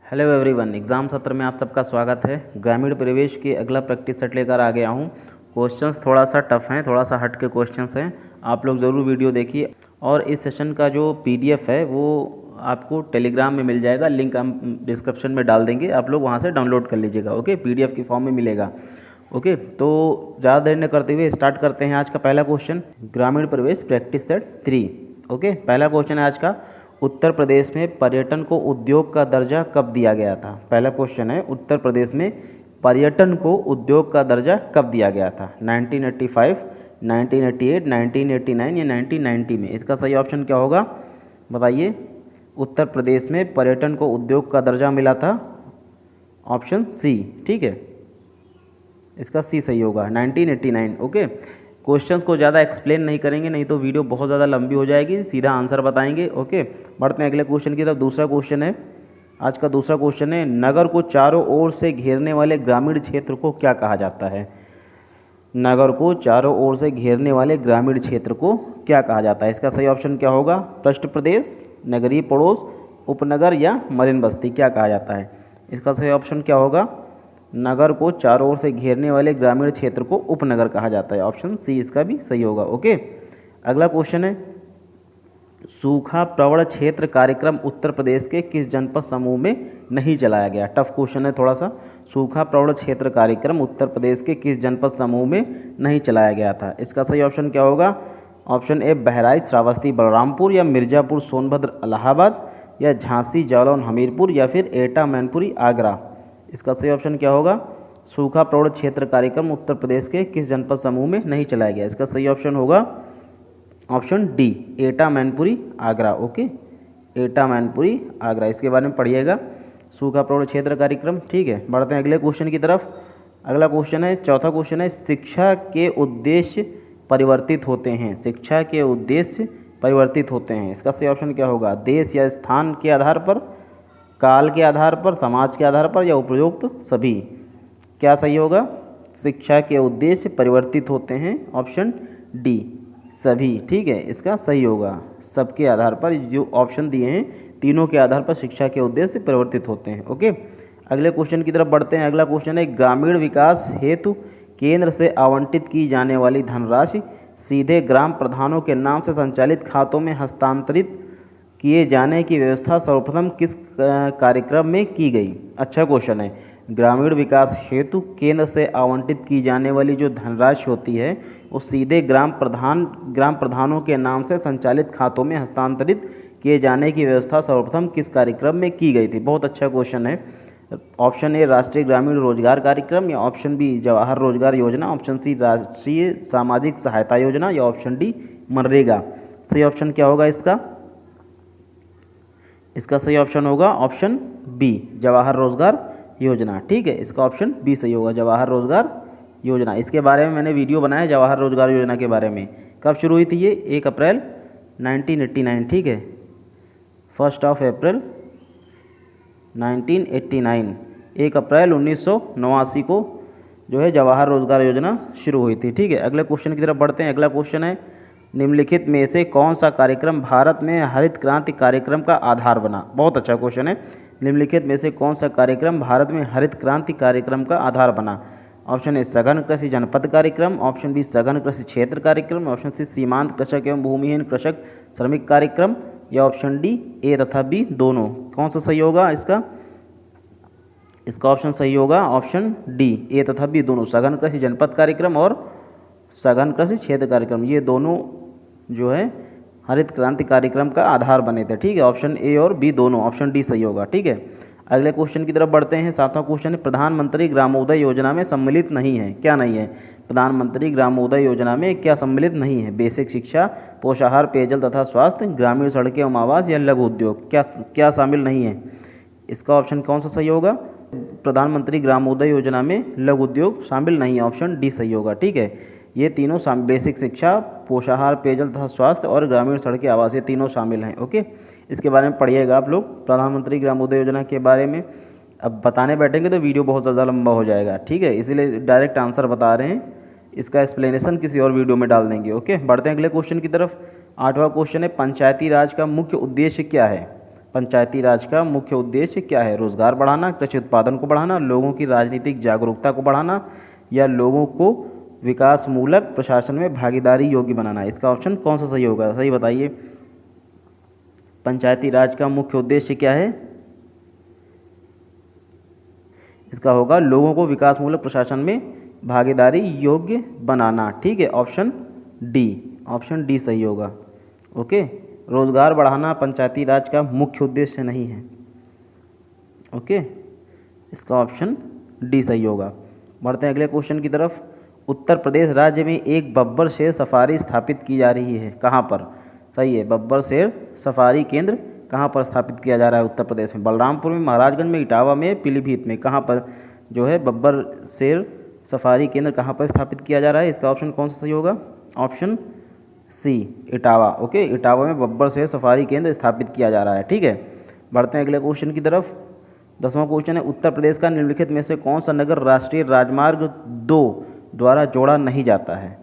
Hello everyone, exam सत्र में आप सबका स्वागत है। ग्रामीण परिवेश के अगला प्रैक्टिस सेट लेकर आ गया हूँ। क्वेश्चंस थोड़ा सा टफ हैं, थोड़ा सा हट के क्वेश्चंस हैं। आप लोग ज़रूर वीडियो देखिए और इस सेशन का जो पीडीएफ है वो आपको टेलीग्राम में मिल जाएगा। लिंक हम डिस्क्रिप्शन में डाल देंगे, आप लोग वहाँ से डाउनलोड कर लीजिएगा। ओके, पीडीएफ की फॉर्म में मिलेगा। ओके, तो ज़्यादा देर न करते हुए स्टार्ट करते हैं आज का पहला क्वेश्चन। ग्रामीण परिवेश प्रैक्टिस सेट 3। ओके, पहला क्वेश्चन है आज का, उत्तर प्रदेश में पर्यटन को उद्योग का दर्जा कब दिया गया था। पहला क्वेश्चन है, उत्तर प्रदेश में पर्यटन को उद्योग का दर्जा कब दिया गया था। 1985, 1988, 1989 या 1990 में। इसका सही ऑप्शन क्या होगा बताइए। उत्तर प्रदेश में पर्यटन को उद्योग का दर्जा मिला था, ऑप्शन सी। ठीक है, इसका सी सही होगा, 1989। ओके, क्वेश्चंस को ज़्यादा एक्सप्लेन नहीं करेंगे, नहीं तो वीडियो बहुत ज़्यादा लंबी हो जाएगी, सीधा आंसर बताएंगे। ओके, बढ़ते हैं अगले क्वेश्चन की तरफ। दूसरा क्वेश्चन है आज का, दूसरा क्वेश्चन है, नगर को चारों ओर से घेरने वाले ग्रामीण क्षेत्र को क्या कहा जाता है। नगर को चारों ओर से घेरने वाले ग्रामीण क्षेत्र को क्या कहा जाता है। इसका सही ऑप्शन क्या होगा। पृष्ठ प्रदेश, नगरीय पड़ोस, उपनगर या मलिन बस्ती, क्या कहा जाता है। इसका सही ऑप्शन क्या होगा। नगर को चारों ओर से घेरने वाले ग्रामीण क्षेत्र को उपनगर कहा जाता है, ऑप्शन सी इसका भी सही होगा। ओके, अगला क्वेश्चन है, सूखा प्रवण क्षेत्र कार्यक्रम उत्तर प्रदेश के किस जनपद समूह में नहीं चलाया गया। टफ क्वेश्चन है थोड़ा सा। सूखा प्रवण क्षेत्र कार्यक्रम उत्तर प्रदेश के किस जनपद समूह में नहीं चलाया गया था। इसका सही ऑप्शन क्या होगा। ऑप्शन ए बहराइच, श्रावस्ती, बलरामपुर या मिर्ज़ापुर, सोनभद्र, इलाहाबाद या झांसी, जालौन, हमीरपुर या फिर एटा, मैनपुरी, आगरा। इसका सही ऑप्शन क्या होगा। सूखा प्रवण क्षेत्र कार्यक्रम उत्तर प्रदेश के किस जनपद समूह में नहीं चलाया गया। इसका सही ऑप्शन होगा ऑप्शन डी, एटा, मैनपुरी, आगरा। ओके, एटा, मैनपुरी, आगरा, इसके बारे में पढ़िएगा, सूखा प्रवण क्षेत्र कार्यक्रम। ठीक है, बढ़ते हैं अगले क्वेश्चन की तरफ। अगला क्वेश्चन है, चौथा क्वेश्चन है, शिक्षा के उद्देश्य परिवर्तित होते हैं। शिक्षा के उद्देश्य परिवर्तित होते हैं, इसका सही ऑप्शन क्या होगा। देश या स्थान के आधार पर, काल के आधार पर, समाज के आधार पर या उपयुक्त सभी। क्या सही होगा। शिक्षा के उद्देश्य परिवर्तित होते हैं, ऑप्शन डी, सभी। ठीक है, इसका सही होगा, सबके आधार पर। जो ऑप्शन दिए हैं तीनों के आधार पर शिक्षा के उद्देश्य परिवर्तित होते हैं। ओके, अगले क्वेश्चन की तरफ बढ़ते हैं। अगला क्वेश्चन है, ग्रामीण विकास हेतु केंद्र से आवंटित की जाने वाली धनराशि सीधे ग्राम प्रधानों के नाम से संचालित खातों में हस्तांतरित किए जाने की व्यवस्था सर्वप्रथम किस कार्यक्रम में की गई। अच्छा क्वेश्चन है। ग्रामीण विकास हेतु केंद्र से आवंटित की जाने वाली जो धनराशि होती है वो सीधे ग्राम प्रधानों के नाम से संचालित खातों में हस्तांतरित किए जाने की व्यवस्था सर्वप्रथम किस कार्यक्रम में की गई थी। बहुत अच्छा क्वेश्चन है। ऑप्शन ए राष्ट्रीय ग्रामीण रोजगार कार्यक्रम या ऑप्शन बी जवाहर रोजगार योजना, ऑप्शन सी राष्ट्रीय सामाजिक सहायता योजना या ऑप्शन डी मनरेगा। सही ऑप्शन क्या होगा इसका। इसका सही ऑप्शन होगा ऑप्शन बी, जवाहर रोजगार योजना। ठीक है, इसका ऑप्शन बी सही होगा, जवाहर रोजगार योजना। इसके बारे में मैंने वीडियो बनाया जवाहर रोजगार योजना के बारे में। कब शुरू हुई थी ये। 1 अप्रैल 1989। ठीक है, 1 अप्रैल 1989, 1 अप्रैल 1989 को जो है जवाहर रोजगार योजना शुरू हुई थी। ठीक है, अगले क्वेश्चन की तरफ बढ़ते हैं। अगला क्वेश्चन है, निम्नलिखित में से कौन सा कार्यक्रम भारत में हरित क्रांति कार्यक्रम का आधार बना। बहुत अच्छा क्वेश्चन है। निम्नलिखित में से कौन सा कार्यक्रम भारत में हरित क्रांति कार्यक्रम का आधार बना। ऑप्शन ए सघन कृषि जनपद कार्यक्रम, ऑप्शन बी सघन कृषि क्षेत्र कार्यक्रम, ऑप्शन सी सीमांत कृषक एवं भूमिहीन कृषक श्रमिक कार्यक्रम या ऑप्शन डी ए तथा बी दोनों। कौन सा सही होगा इसका। इसका ऑप्शन सही होगा ऑप्शन डी, ए तथा बी दोनों, सघन कृषि जनपद कार्यक्रम और सघन कृषि क्षेत्र कार्यक्रम, ये दोनों जो है हरित क्रांति कार्यक्रम का आधार बने थे। ठीक है, ऑप्शन ए और बी दोनों, ऑप्शन डी सही होगा। ठीक है, अगले क्वेश्चन की तरफ बढ़ते हैं। 7वां क्वेश्चन है, प्रधानमंत्री ग्रामोदय योजना में सम्मिलित नहीं है। क्या नहीं है। प्रधानमंत्री ग्रामोदय योजना में क्या सम्मिलित नहीं है। बेसिक शिक्षा, पोषाहार, पेयजल तथा स्वास्थ्य, ग्रामीण सड़कें एवं आवास या लघु उद्योग। क्या शामिल नहीं है। इसका ऑप्शन कौन सा सही होगा। प्रधानमंत्री ग्रामोदय योजना में लघु उद्योग शामिल नहीं है, ऑप्शन डी सही होगा। ठीक है, ये तीनों बेसिक शिक्षा, पोषाहार, पेयजल तथा स्वास्थ्य और ग्रामीण सड़कें आवास, ये तीनों शामिल हैं। ओके, इसके बारे में पढ़िएगा आप लोग प्रधानमंत्री ग्रामोदय योजना के बारे में। अब बताने बैठेंगे तो वीडियो बहुत ज़्यादा लंबा हो जाएगा। ठीक है, इसीलिए डायरेक्ट आंसर बता रहे हैं, इसका एक्सप्लेनेशन किसी और वीडियो में डाल देंगे। ओके, बढ़ते हैं अगले क्वेश्चन की तरफ। 8वां क्वेश्चन है, पंचायती राज का मुख्य उद्देश्य क्या है। पंचायती राज का मुख्य उद्देश्य क्या है? रोजगार बढ़ाना, कृषि उत्पादन को बढ़ाना, लोगों की राजनीतिक जागरूकता को बढ़ाना या लोगों को विकासमूलक प्रशासन में भागीदारी योग्य बनाना। इसका ऑप्शन कौन सा सही होगा? सही बताइए। पंचायती राज का मुख्य उद्देश्य क्या है? इसका होगा लोगों को विकासमूलक प्रशासन में भागीदारी योग्य बनाना। ठीक है, ऑप्शन डी सही होगा। ओके, रोजगार बढ़ाना पंचायती राज का मुख्य उद्देश्य नहीं है। ओके, इसका ऑप्शन डी सही होगा। बढ़ते हैं अगले क्वेश्चन की तरफ। उत्तर प्रदेश राज्य में एक बब्बर शेर सफारी स्थापित की जा रही है, कहाँ पर? सही है, बब्बर शेर सफारी केंद्र कहाँ पर स्थापित किया जा रहा है उत्तर प्रदेश में? बलरामपुर में, महाराजगंज में, इटावा में, पीलीभीत में, कहाँ पर जो है बब्बर शेर सफारी केंद्र कहाँ पर स्थापित किया जा रहा है? इसका ऑप्शन कौन सा सही होगा? Option C, Etawah. Okay, Etawah में बब्बर शेर सफारी केंद्र स्थापित किया जा रहा है। ठीक है, बढ़ते हैं अगले क्वेश्चन की तरफ। 10वां क्वेश्चन है, उत्तर प्रदेश का निम्नलिखित में से कौन सा नगर राष्ट्रीय राजमार्ग 2 द्वारा जोड़ा नहीं जाता है?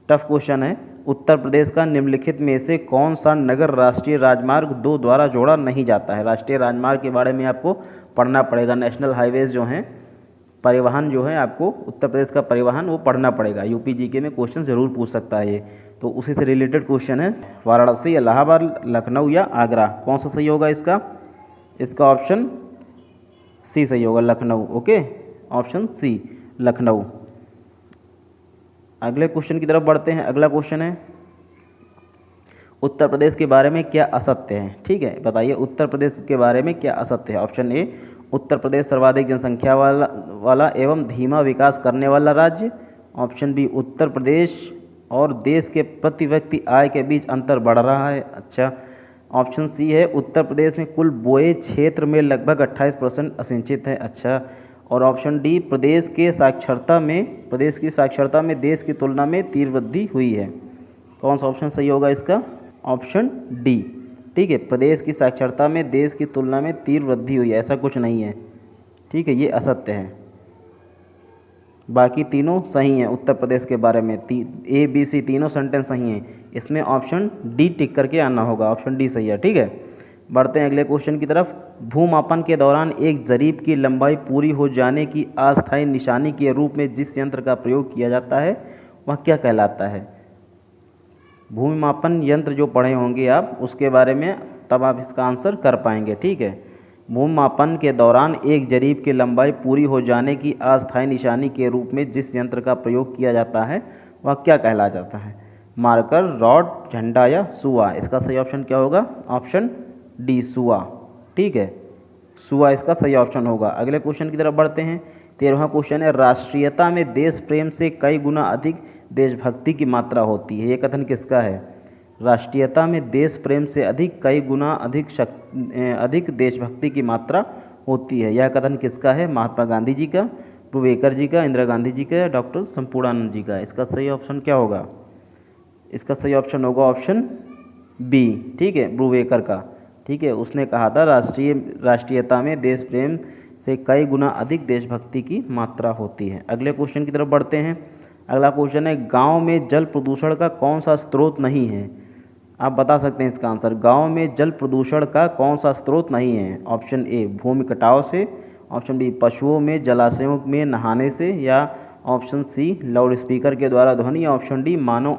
टफ क्वेश्चन है। उत्तर प्रदेश का निम्नलिखित में से कौन सा नगर राष्ट्रीय राजमार्ग 2 द्वारा जोड़ा नहीं जाता है? राष्ट्रीय राजमार्ग के बारे में आपको पढ़ना पड़ेगा। नेशनल हाईवेज जो हैं, परिवहन जो है, आपको उत्तर प्रदेश का परिवहन वो पढ़ना पड़ेगा। यूपी जीके में क्वेश्चन ज़रूर पूछ सकता है ये, तो उसी से रिलेटेड क्वेश्चन है। वाराणसी, इलाहाबाद, लखनऊ या आगरा, कौन सा सही होगा इसका? इसका ऑप्शन सी सही होगा, Lucknow. Okay, option C, Lucknow. अगले क्वेश्चन की तरफ बढ़ते हैं। अगला क्वेश्चन है, उत्तर प्रदेश के बारे में क्या असत्य है? ठीक है, बताइए उत्तर प्रदेश के बारे में क्या असत्य है? ऑप्शन ए, उत्तर प्रदेश सर्वाधिक जनसंख्या वाला एवं धीमा विकास करने वाला राज्य। ऑप्शन बी, उत्तर प्रदेश और देश के प्रति व्यक्ति आय के बीच अंतर बढ़ रहा है। अच्छा, ऑप्शन सी है, उत्तर प्रदेश में कुल बोए क्षेत्र में लगभग 28% असिंचित है। अच्छा, और ऑप्शन डी, प्रदेश की साक्षरता में देश की तुलना में तीव्र वृद्धि हुई है। कौन सा ऑप्शन सही होगा इसका? Option D. ठीक है, प्रदेश की साक्षरता में देश की तुलना में तीव्र वृद्धि हुई है, ऐसा कुछ नहीं है। ठीक है, ये असत्य है। बाकी तीनों सही हैं उत्तर प्रदेश के बारे में। ए बी सी तीनों सेंटेंस सही हैं। इसमें ऑप्शन डी टिक करके आना होगा, ऑप्शन डी सही है। ठीक है, बढ़ते हैं अगले क्वेश्चन की तरफ। भूमापन के दौरान एक जरीब की लंबाई पूरी हो जाने की अस्थायी निशानी के रूप में जिस यंत्र का प्रयोग किया जाता है वह क्या कहलाता है? भूमि मापन यंत्र जो पढ़े होंगे आप, उसके बारे में तब आप इसका आंसर कर पाएंगे। ठीक है, भूमि मापन के दौरान एक जरीब की लंबाई पूरी हो जाने की अस्थायी निशानी के रूप में जिस यंत्र का प्रयोग किया जाता है वह क्या कहला जाता है? मार्कर, रॉड, झंडा या सुआ? इसका सही ऑप्शन क्या होगा? ऑप्शन डी, सुआ। ठीक है, सुआ इसका सही ऑप्शन होगा। अगले क्वेश्चन की तरफ बढ़ते हैं। 13वां क्वेश्चन है, राष्ट्रीयता में देश प्रेम से कई गुना अधिक देशभक्ति की मात्रा होती है, ये कथन किसका है? राष्ट्रीयता में देश प्रेम से कई गुना अधिक देशभक्ति की मात्रा होती है, यह कथन किसका है? महात्मा गांधी जी का, ब्रूवेकर जी का, इंदिरा गांधी जी का या डॉक्टर संपूर्णानंद जी का? इसका सही ऑप्शन क्या होगा? इसका सही ऑप्शन होगा ऑप्शन बी। ठीक है, ब्रूवेकर का। ठीक है, उसने कहा था राष्ट्रीयता में देश प्रेम से कई गुना अधिक देशभक्ति की मात्रा होती है। अगले क्वेश्चन की तरफ बढ़ते हैं। अगला क्वेश्चन है, गांव में जल प्रदूषण का कौन सा स्रोत नहीं है? आप बता सकते हैं इसका आंसर। गांव में जल प्रदूषण का कौन सा स्रोत नहीं है? ऑप्शन ए, भूमि कटाव से, ऑप्शन बी, पशुओं में जलाशयों में नहाने से, या ऑप्शन सी, लाउड स्पीकर के द्वारा ध्वनि, या ऑप्शन डी, मानव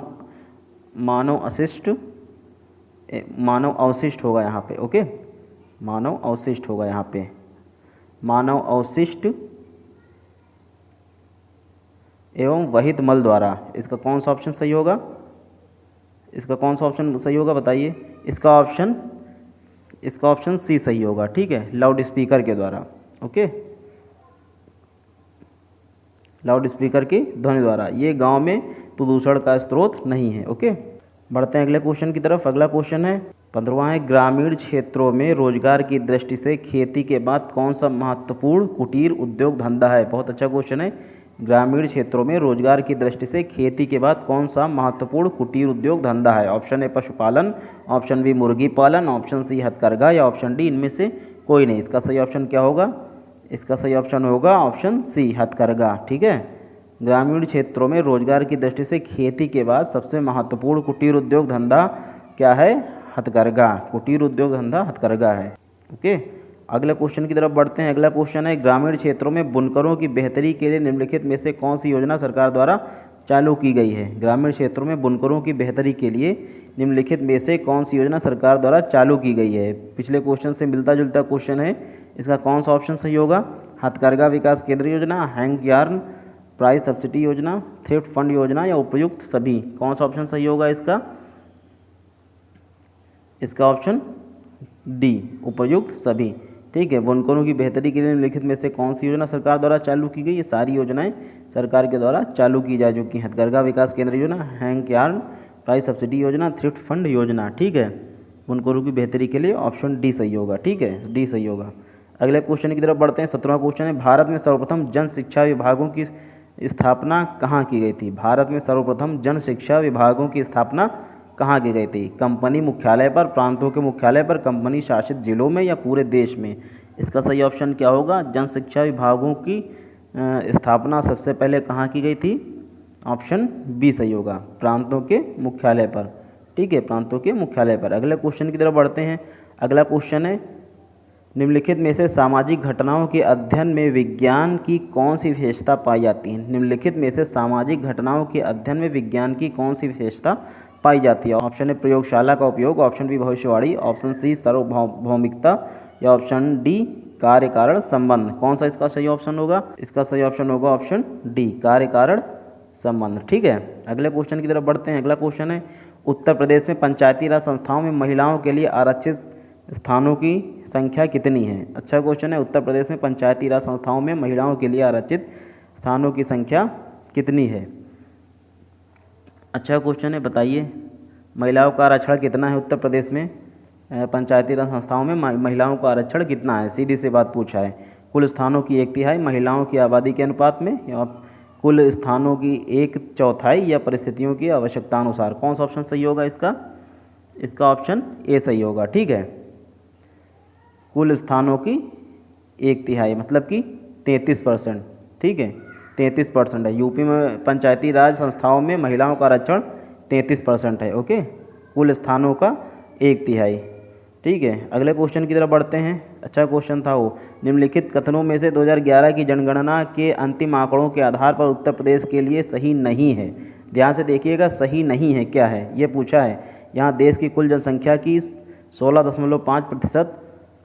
अवशिष्ट होगा यहाँ पे। ओके, मानव अवशिष्ट होगा यहाँ पे, मानव अवशिष्ट एवं वहित मल द्वारा। इसका कौन सा ऑप्शन सही होगा? इसका कौन सा ऑप्शन सही होगा बताइए? इसका ऑप्शन सी सही होगा। ठीक है, लाउड स्पीकर के द्वारा। ओके, लाउड स्पीकर की ध्वनि द्वारा। ये गांव में प्रदूषण का स्रोत नहीं है। ओके, बढ़ते हैं अगले क्वेश्चन की तरफ। अगला क्वेश्चन है 15वां है, ग्रामीण क्षेत्रों में रोजगार की दृष्टि से खेती के बाद कौन सा महत्वपूर्ण कुटीर उद्योग धंधा है? बहुत अच्छा क्वेश्चन है। ग्रामीण क्षेत्रों में रोजगार की दृष्टि से खेती के बाद कौन सा महत्वपूर्ण कुटीर उद्योग धंधा है? ऑप्शन ए, पशुपालन, ऑप्शन बी, मुर्गी पालन, ऑप्शन सी, हथकरघा, या ऑप्शन डी, इनमें से कोई नहीं। इसका सही ऑप्शन क्या होगा? इसका सही ऑप्शन होगा ऑप्शन सी, हथकरघा। ठीक है, ग्रामीण क्षेत्रों में रोजगार की दृष्टि से खेती के बाद सबसे महत्वपूर्ण कुटीर उद्योग धंधा क्या है? हथकरघा। कुटीर उद्योग धंधा हथकरघा है। ओके, अगले क्वेश्चन की तरफ बढ़ते हैं। अगला क्वेश्चन है, ग्रामीण क्षेत्रों में बुनकरों की बेहतरी के लिए निम्नलिखित में से कौन सी योजना सरकार द्वारा चालू की गई है? ग्रामीण क्षेत्रों में बुनकरों की बेहतरी के लिए निम्नलिखित में से कौन सी योजना सरकार द्वारा चालू की गई है? पिछले क्वेश्चन से मिलता जुलता क्वेश्चन है, इसका कौन सा ऑप्शन सही होगा? हथकरघा विकास केंद्र योजना, हैंग यार्न प्राइस सब्सिडी योजना, थ्रिफ्ट फंड योजना या उपयुक्त सभी? कौन सा ऑप्शन सही होगा इसका? इसका ऑप्शन डी, उपयुक्त सभी। ठीक है, बुनकरों की बेहतरी के लिए निम्नलिखित में से कौन सी योजना सरकार द्वारा चालू की गई? ये सारी योजनाएं सरकार के द्वारा चालू की जा चुकी हैं। हथकरघा विकास केंद्र योजना, हैंग यार्न प्राइस सब्सिडी योजना, थ्रिफ्ट फंड योजना। ठीक है, बुनकरों की बेहतरी के लिए ऑप्शन डी सही होगा। ठीक है, डी सही होगा। अगले क्वेश्चन की तरफ बढ़ते हैं। 17वां क्वेश्चन है, भारत में सर्वप्रथम जन शिक्षा विभागों की स्थापना कहाँ की गई थी? भारत में सर्वप्रथम जन शिक्षा विभागों की स्थापना कहाँ की गई थी? कंपनी मुख्यालय पर, प्रांतों के मुख्यालय पर, कंपनी शासित जिलों में या पूरे देश में? इसका सही ऑप्शन क्या होगा? जन शिक्षा विभागों की स्थापना सबसे पहले कहाँ की गई थी? ऑप्शन बी सही होगा, प्रांतों के मुख्यालय पर। ठीक है, प्रांतों के मुख्यालय पर। अगले क्वेश्चन की तरफ बढ़ते हैं। अगला क्वेश्चन है, निम्नलिखित में से सामाजिक घटनाओं के अध्ययन में विज्ञान की कौन सी विशेषता पाई जाती है? निम्नलिखित में से सामाजिक घटनाओं के अध्ययन में विज्ञान की कौन सी विशेषता पाई जाती है? ऑप्शन ए प्रयोगशाला का उपयोग, ऑप्शन बी भविष्यवाणी, ऑप्शन सी सार्वभौमिकता या ऑप्शन डी कार्य कारण संबंध। कौन सा इसका सही ऑप्शन होगा? इसका सही ऑप्शन होगा ऑप्शन डी, कार्य कारण संबंध। ठीक है, अगले क्वेश्चन की तरफ बढ़ते हैं। अगला क्वेश्चन है, उत्तर प्रदेश में पंचायती राज संस्थाओं में महिलाओं के लिए आरक्षित स्थानों की संख्या कितनी है? अच्छा क्वेश्चन है, उत्तर प्रदेश में पंचायती राज संस्थाओं में महिलाओं के लिए आरक्षित स्थानों की संख्या कितनी है? अच्छा क्वेश्चन है, बताइए महिलाओं का आरक्षण कितना है उत्तर प्रदेश में? पंचायती राज संस्थाओं में महिलाओं का आरक्षण कितना है? सीधी सी बात पूछा है। कुल स्थानों की 1/3 महिलाओं की आबादी के अनुपात में, या कुल स्थानों की 1/4 या परिस्थितियों की आवश्यकता अनुसार? कौन सा ऑप्शन सही होगा इसका? इसका ऑप्शन ए सही होगा। ठीक है, कुल स्थानों की 1/3 मतलब कि 33%। ठीक है, 33% है। यूपी में पंचायती राज संस्थाओं में महिलाओं का आरक्षण 33% है। ओके, कुल स्थानों का 1/3। ठीक है, अगले क्वेश्चन की तरफ बढ़ते हैं। अच्छा क्वेश्चन था वो, निम्नलिखित कथनों में से 2011 की जनगणना के अंतिम आंकड़ों के आधार पर उत्तर प्रदेश के लिए सही नहीं है। ध्यान से देखिएगा, सही नहीं है क्या है ये पूछा है। यहाँ देश की कुल जनसंख्या की 16.5%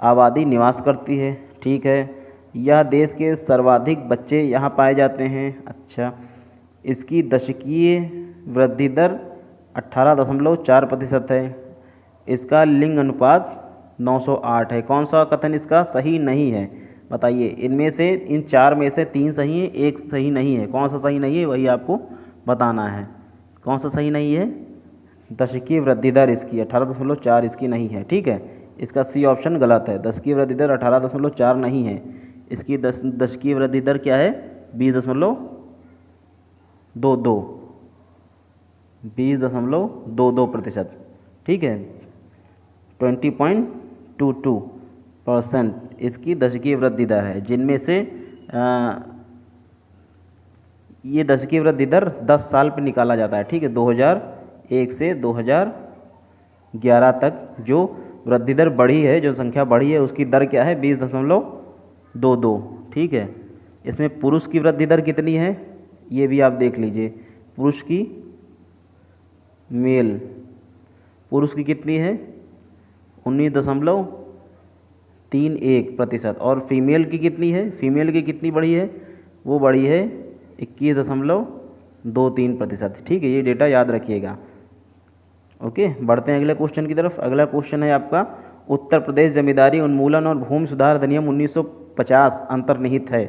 आबादी निवास करती है। ठीक है, यह देश के सर्वाधिक बच्चे यहाँ पाए जाते हैं। अच्छा, इसकी दशकीय वृद्धि दर 18.4% है। इसका लिंग अनुपात 908 है। कौन सा कथन इसका सही नहीं है? बताइए, इनमें से इन 4 में से 3 सही है, 1 सही नहीं है। कौन सा सही नहीं है वही आपको बताना है। कौन सा सही नहीं है? दशकीय वृद्धि दर इसकी 18.4 इसकी नहीं है। ठीक है, इसका सी ऑप्शन गलत है। दशकीय वृद्धि दर 18.4 नहीं है। इसकी दशकीय वृद्धि दर क्या है? 20.22%। ठीक है, 20.22% इसकी दशकीय वृद्धि दर है, जिनमें से ये दशकीय वृद्धि दर 10 साल पर निकाला जाता है। ठीक है, 2001 से 2011 तक जो वृद्धि दर बढ़ी है, जो संख्या बढ़ी है, उसकी दर क्या है? 20.22। ठीक है, इसमें पुरुष की वृद्धि दर कितनी है ये भी आप देख लीजिए। पुरुष की कितनी है? 19.31%। और फीमेल की कितनी है? फीमेल की कितनी बढ़ी है? वो बढ़ी है 21.23%। ठीक है, ये डेटा याद रखिएगा। ओके, बढ़ते हैं अगले क्वेश्चन की तरफ। अगला क्वेश्चन है आपका, उत्तर प्रदेश जमींदारी उन्मूलन और भूमि सुधार अधिनियम 1950 अंतर्निहित है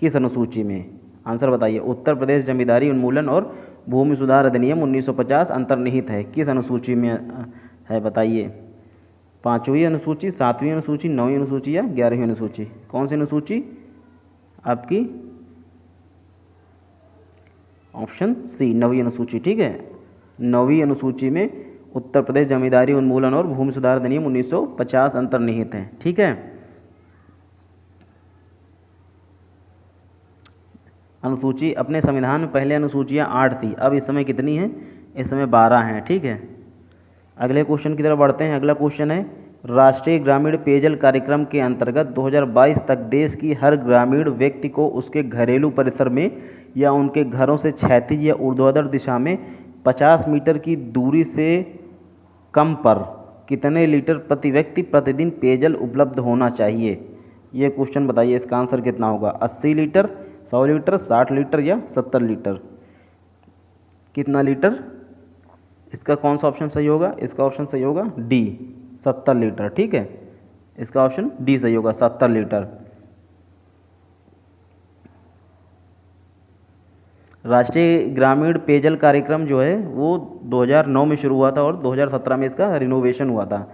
किस अनुसूची में? आंसर बताइए। उत्तर प्रदेश जमींदारी उन्मूलन और भूमि सुधार अधिनियम 1950 अंतर्निहित है किस अनुसूची में है? बताइए। 5वीं अनुसूची, 7वीं अनुसूची, 9वीं अनुसूची या 11वीं अनुसूची? कौन सी अनुसूची आपकी? ऑप्शन सी, 9वीं अनुसूची। ठीक है, 9वीं अनुसूची में उत्तर प्रदेश जमींदारी उन्मूलन और भूमि सुधार अधिनियम 1950 अंतर्निहित है। ठीक है, अनुसूची अपने संविधान में पहले अनुसूचियाँ 8 थी, अब इस समय कितनी हैं? इस समय 12 हैं। ठीक है, अगले क्वेश्चन की तरफ बढ़ते हैं। अगला क्वेश्चन है, राष्ट्रीय ग्रामीण पेयजल कार्यक्रम के अंतर्गत 2022 तक देश की हर ग्रामीण व्यक्ति को उसके घरेलू परिसर में या उनके घरों से क्षैतिज या ऊर्ध्वाधर दिशा में 50 मीटर की दूरी से कम पर कितने लीटर प्रति व्यक्ति प्रतिदिन पेयजल उपलब्ध होना चाहिए? ये क्वेश्चन बताइए, इसका आंसर कितना होगा? 80 लीटर, 100 लीटर, 60 लीटर या 70 लीटर? कितना लीटर? इसका कौन सा ऑप्शन सही होगा? इसका ऑप्शन सही होगा डी, 70 लीटर। ठीक है, इसका ऑप्शन डी सही होगा, 70 लीटर। राष्ट्रीय ग्रामीण पेयजल कार्यक्रम जो है वो 2009 में शुरू हुआ था और 2017 में इसका रिनोवेशन हुआ था।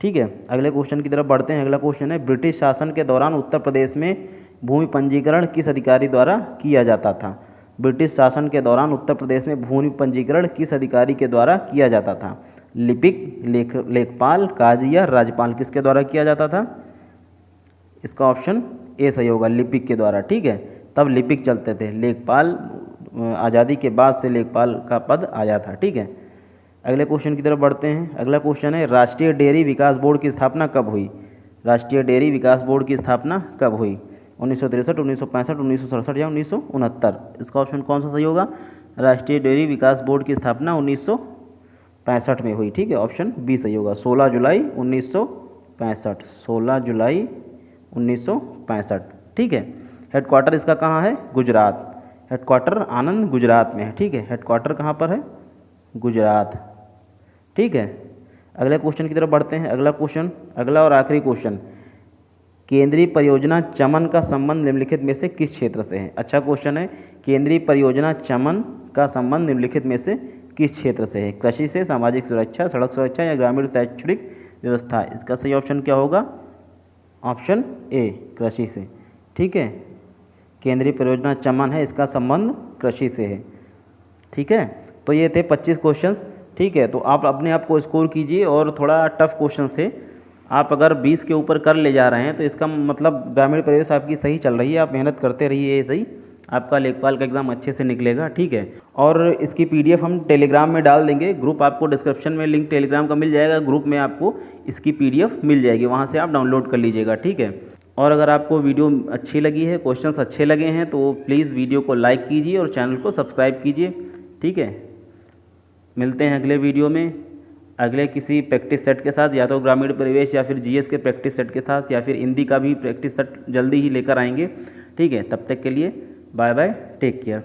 ठीक है, अगले क्वेश्चन की तरफ बढ़ते हैं। अगला क्वेश्चन है, ब्रिटिश शासन के दौरान उत्तर प्रदेश में भूमि पंजीकरण किस अधिकारी द्वारा किया जाता था? ब्रिटिश शासन के दौरान उत्तर प्रदेश में भूमि पंजीकरण किस अधिकारी के द्वारा किया जाता था? लिपिक, लेखपाल, काजी या राज्यपाल? किसके द्वारा किया जाता था? इसका ऑप्शन ए सही होगा, लिपिक के द्वारा। ठीक है, तब लिपिक चलते थे, लेखपाल आज़ादी के बाद से लेखपाल का पद आया था। ठीक है, अगले क्वेश्चन की तरफ बढ़ते हैं। अगला क्वेश्चन है, राष्ट्रीय डेयरी विकास बोर्ड की स्थापना कब हुई? राष्ट्रीय डेयरी विकास बोर्ड की स्थापना कब हुई? 1963, 1965, 1967 या 1969? इसका ऑप्शन कौन सा सही होगा? राष्ट्रीय डेयरी विकास बोर्ड की स्थापना 1965 में हुई। ठीक है, ऑप्शन बी सही होगा, 16 जुलाई 1965। 16 जुलाई 1965। ठीक है, हेडक्वार्टर इसका कहाँ है? गुजरात। हेडक्वार्टर आनंद गुजरात में है। ठीक है, हेडक्वार्टर कहाँ पर है? गुजरात। ठीक है, अगले क्वेश्चन की तरफ बढ़ते हैं। अगला और आखिरी क्वेश्चन, केंद्रीय परियोजना चमन का संबंध निम्नलिखित में से किस क्षेत्र से है? अच्छा क्वेश्चन है, केंद्रीय परियोजना चमन का संबंध निम्नलिखित में से किस क्षेत्र से है? कृषि से, सामाजिक सुरक्षा, सड़क सुरक्षा या ग्रामीण शैक्षणिक व्यवस्था? इसका सही ऑप्शन क्या होगा? ऑप्शन ए, कृषि से। ठीक है, केंद्रीय परियोजना चमन है, इसका संबंध कृषि से है। ठीक है, तो ये थे 25 क्वेश्चंस। ठीक है, तो आप अपने आप को स्कोर कीजिए और थोड़ा टफ क्वेश्चंस थे। आप अगर 20 के ऊपर कर ले जा रहे हैं तो इसका मतलब ग्रामीण परिवेश आपकी सही चल रही है, आप मेहनत करते रहिए, सही आपका लेखपाल का एग्ज़ाम अच्छे से निकलेगा। ठीक है, और इसकी PDF हम टेलीग्राम में डाल देंगे। ग्रुप आपको डिस्क्रिप्शन में लिंक टेलीग्राम का मिल जाएगा, ग्रुप में आपको इसकी PDF मिल जाएगी, वहाँ से आप डाउनलोड कर लीजिएगा। ठीक है, और अगर आपको वीडियो अच्छी लगी है, क्वेश्चंस अच्छे लगे हैं तो प्लीज़ वीडियो को लाइक कीजिए और चैनल को सब्सक्राइब कीजिए। ठीक है, मिलते हैं अगले वीडियो में अगले किसी प्रैक्टिस सेट के साथ, या तो ग्रामीण परिवेश या फिर GS के प्रैक्टिस सेट के साथ, या फिर हिंदी का भी प्रैक्टिस सेट जल्दी ही लेकर आएंगे। ठीक है, तब तक के लिए बाय बाय, टेक केयर।